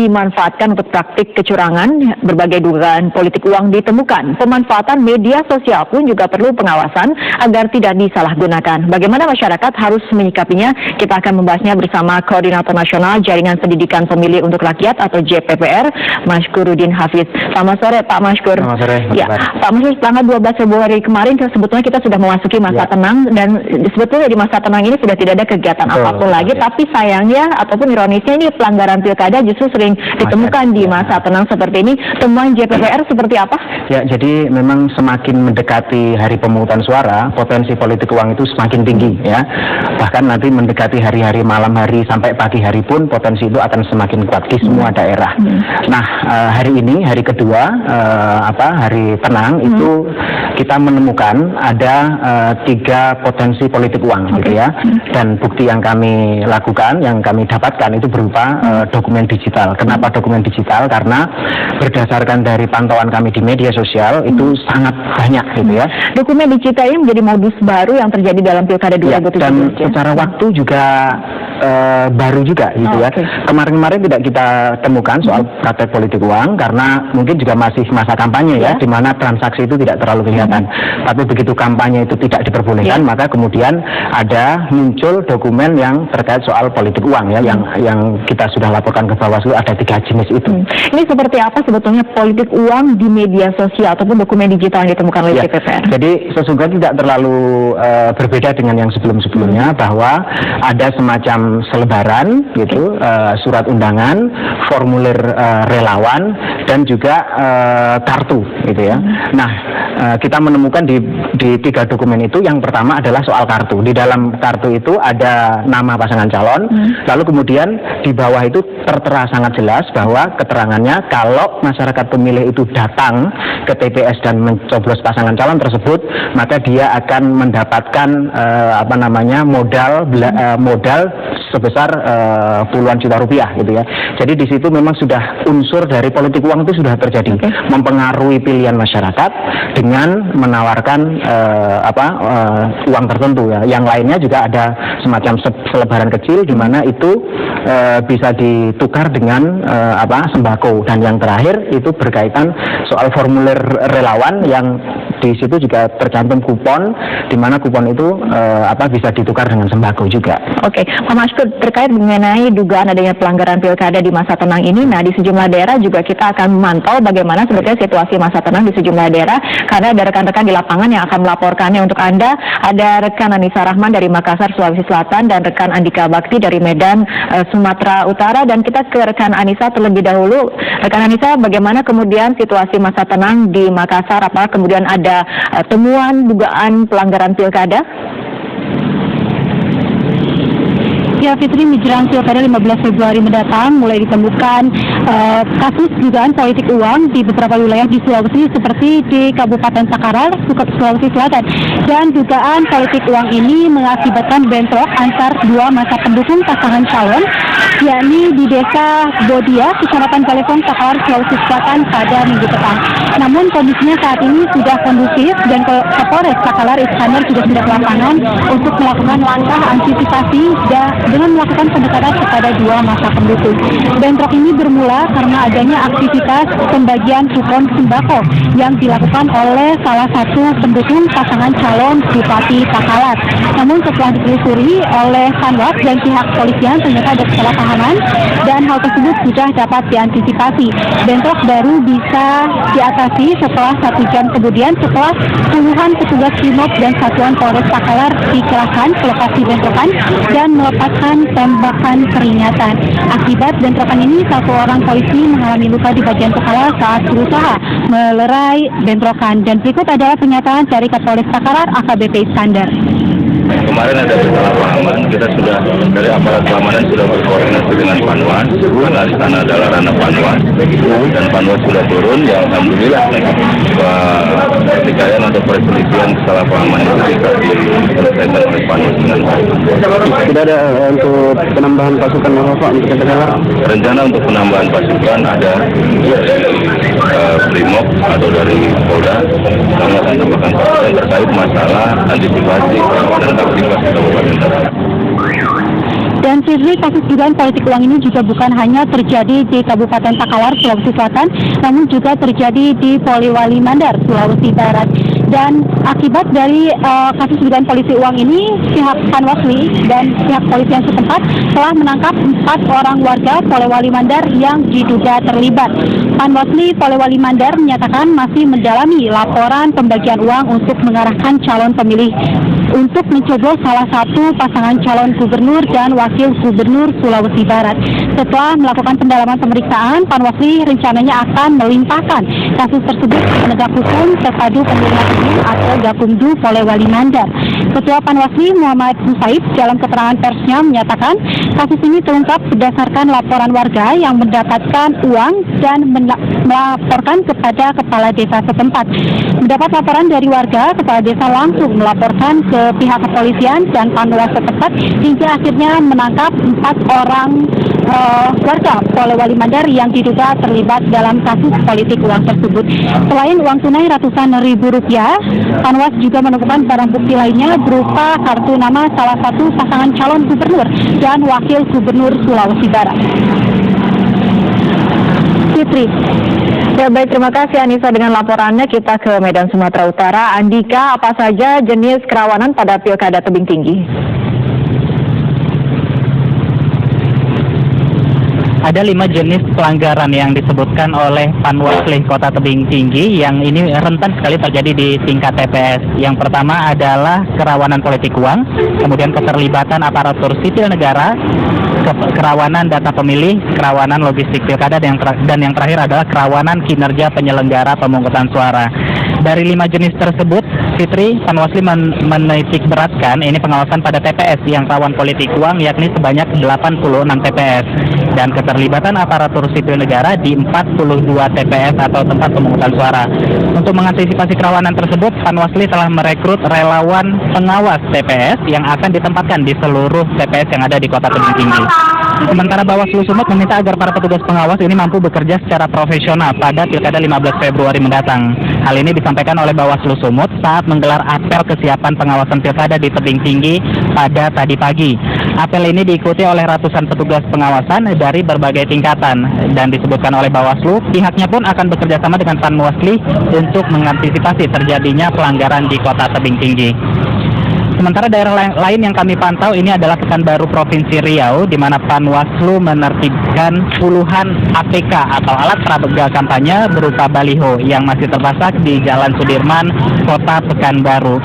dimanfaatkan untuk praktik kecurangan. Berbagai dugaan politik uang ditemukan. Pemanfaatan media sosial pun juga perlu pengawasan agar tidak disalahgunakan. Bagaimana masyarakat harus menyikapinya? Kita akan membahasnya bersama Koordinator Nasional Jaringan Pendidikan Pemilih untuk Rakyat atau JPPR, Mashkuruddin Hafiz. Selamat sore Pak Mashkur. Selamat sore. Ya, Pak Mashkur, tanggal 12 Februari kemarin sebetulnya kita sudah memasuki masa tenang, dan sebetulnya di masa tenang ini sudah tidak ada kegiatan apapun lagi, tapi sayangnya ataupun ironisnya ini pelanggaran pilkada justru sering ditemukan di masa tenang seperti ini. Temuan JPPR seperti apa? Ya, jadi memang semakin mendekati hari pemungutan suara, potensi politik uang itu semakin tinggi ya. Bahkan nanti mendekati hari-hari malam hari sampai pagi hari pun potensi itu akan semakin kuat di semua daerah. Nah, hari ini hari kedua hari tenang itu kita menemukan ada 3 potensi politik uang gitu ya. Dan bukti yang kami lakukan, yang kami dapatkan itu berupa dokumen digital. Kenapa dokumen digital? Karena berdasarkan dari pantauan kami di media sosial itu sangat banyak gitu ya. Dokumen digital ini menjadi modus baru yang terjadi dalam pilkada 2017. Dan secara waktu juga baru juga gitu ya. Kemarin-kemarin tidak kita temukan soal praktek politik uang karena mungkin juga masih masa kampanye ya, di mana transaksi itu tidak terlalu kelihatan. Tapi begitu kampanye itu tidak diperbolehkan, maka kemudian ada muncul dokumen yang terkait soal politik uang ya, yang kita sudah laporkan ke Bawaslu, ada 3 jenis itu. Ini seperti apa sebetulnya politik uang di media sosial ataupun dokumen digital yang ditemukan oleh JPPR? Jadi sesungguhnya tidak terlalu berbeda dengan yang sebelum-sebelumnya, bahwa ada semacam selebaran gitu, surat undangan, formulir relawan, dan juga kartu gitu ya. Nah, kita menemukan di 3 dokumen itu, yang pertama adalah soal kartu. Di dalam kartu itu ada nama pasangan calon, lalu kemudian di bawah itu tertera sangat jelas bahwa keterangannya kalau masyarakat pemilih itu datang ke TPS dan mencoblos pasangan calon tersebut, maka dia akan mendapatkan modal sebesar puluhan juta rupiah gitu ya. Jadi di situ memang sudah unsur dari politik uang itu sudah terjadi, mempengaruhi pilihan masyarakat dengan menawarkan uang tertentu ya. Yang lainnya juga ada semacam selebaran kecil di mana itu bisa ditukar dengan sembako, dan yang terakhir itu berkaitan soal formulir relawan yang di situ juga tercantum kupon, di mana kupon itu bisa ditukar dengan sembako juga. Oke, Pak Mashkur, terkait mengenai dugaan adanya pelanggaran pilkada di masa tenang ini, nah di sejumlah daerah juga kita akan memantau bagaimana sebetulnya situasi masa tenang di sejumlah daerah, karena ada rekan-rekan di lapangan yang akan melaporkannya untuk Anda. Ada rekan Anissa Rahman dari Makassar, Sulawesi Selatan, dan rekan Andika Bakti dari Medan, Sumatera Utara. Dan kita ke rekan Anissa terlebih dahulu. Rekan Anissa, bagaimana kemudian situasi masa tenang di Makassar? Apakah kemudian ada temuan dugaan pelanggaran pilkada? Ya, Fitri, menjelang pilkada 15 Februari mendatang mulai ditemukan kasus dugaan politik uang di beberapa wilayah di Sulawesi, seperti di Kabupaten Takalar, Sulawesi Selatan. Dan dugaan politik uang ini mengakibatkan bentrok antar 2 masa pendukung pasangan calon, yakni di Desa Bodia, Kecamatan Galefong, Takalar, Sulawesi Selatan pada Minggu petang. Namun kondisinya saat ini sudah kondusif, dan Kapolres Takalar Iskandar juga sudah ke lapangan untuk melakukan langkah antisipasi dengan melakukan pendekatan kepada 2 masa pendukung. Bentrok ini bermula karena adanya aktivitas pembagian kupon sembako yang dilakukan oleh salah satu pendukung pasangan calon Bupati Takalar. Namun setelah ditelusuri oleh Panwat dan pihak polisian, ternyata ada kesalahpahaman dan hal tersebut sudah dapat diantisipasi. Bentrok baru bisa diatasi setelah 1 jam kemudian, setelah puluhan petugas Brimob dan Satuan Polres Takalar dikerahkan ke lokasi bentrokan dan melepaskan tembakan peringatan. Akibat bentrokan ini, 1 orang polisi mengalami luka di bagian kepala saat berusaha melerai bentrokan. Dan berikut adalah pernyataan dari Kapolres Takalar AKBP Iskandar. Kemarin ada kesalahpahaman, kita sudah dari aparat keamanan sudah berkoordinasi dengan Panwas, karena di sana adalah ranah Panwas, dan Panwas sudah turun. Ya alhamdulillah, pertikaian atau perselisihan kesalahpahaman itu bisa diselesaikan oleh Panwas dengan baik. Tidak ada untuk penambahan pasukan Pak untuk Takalar? Rencana untuk penambahan pasukan ada dari Brimob atau dari Polda, kami akan tambahkan pasukan terkait masalah antisipasi dan aktivitas Kabupaten Takalar. Dan Fitri, kasus dugaan politik uang ini juga bukan hanya terjadi di Kabupaten Takalar, Sulawesi Selatan, namun juga terjadi di Polewali Mandar, Sulawesi Barat. Dan akibat dari kasus dugaan politik uang ini, pihak Panwasli dan pihak polisian setempat telah menangkap 4 orang warga Polewali Mandar yang diduga terlibat. Panwasli Polewali Mandar menyatakan masih mendalami laporan pembagian uang untuk mengarahkan calon pemilih untuk mencoblos salah satu pasangan calon gubernur dan wakil gubernur Sulawesi Barat. Setelah melakukan pendalaman pemeriksaan, Panwasli rencananya akan melimpahkan kasus tersebut ke penegak hukum terpadu pemilihan umum atau Gakumdu Polewali Mandar. Ketua Panwasli Muhammad Musaib dalam keterangan persnya menyatakan kasus ini terungkap berdasarkan laporan warga yang mendapatkan uang dan melaporkan kepada kepala desa setempat. Mendapat laporan dari warga, kepala desa langsung melaporkan ke pihak kepolisian dan Panwas setempat hingga akhirnya menangkap 4 orang warga Polewali Mandar yang diduga terlibat dalam kasus politik uang tersebut. Selain uang tunai ratusan ribu rupiah, Panwas juga menemukan barang bukti lainnya berupa kartu nama salah satu pasangan calon gubernur dan wakil gubernur Sulawesi Barat. Fitri. Ya baik, terima kasih Anissa dengan laporannya. Kita ke Medan, Sumatera Utara. Andika, apa saja jenis kerawanan pada Pilkada Tebing Tinggi? Ada 5 jenis pelanggaran yang disebutkan oleh Panwasli Kota Tebing Tinggi yang ini rentan sekali terjadi di tingkat TPS. Yang pertama adalah kerawanan politik uang, kemudian keterlibatan aparatur sipil negara, kerawanan data pemilih, kerawanan logistik pilkada, dan yang terakhir adalah kerawanan kinerja penyelenggara pemungutan suara. Dari 5 jenis tersebut, Fitri, Panwasli menitik beratkan ini pengawasan pada TPS yang rawan politik uang, yakni sebanyak 86 TPS, dan keterlibatan aparatur sipil negara di 42 TPS atau tempat pemungutan suara. Untuk mengantisipasi kerawanan tersebut, Panwasli telah merekrut relawan pengawas TPS yang akan ditempatkan di seluruh TPS yang ada di Kota Tebing Tinggi. Sementara Bawaslu Sumut meminta agar para petugas pengawas ini mampu bekerja secara profesional pada Pilkada 15 Februari mendatang. Hal ini disampaikan oleh Bawaslu Sumut saat menggelar apel kesiapan pengawasan Pilkada di Tebing Tinggi pada tadi pagi. Apel ini diikuti oleh ratusan petugas pengawasan dari berbagai tingkatan, dan disebutkan oleh Bawaslu, pihaknya pun akan bekerja sama dengan Panwasli untuk mengantisipasi terjadinya pelanggaran di Kota Tebing Tinggi. Sementara daerah lain yang kami pantau ini adalah Pekanbaru Provinsi Riau, di mana Panwaslu menertibkan puluhan APK atau alat peraga kampanye berupa baliho yang masih terpasang di Jalan Sudirman, Kota Pekanbaru.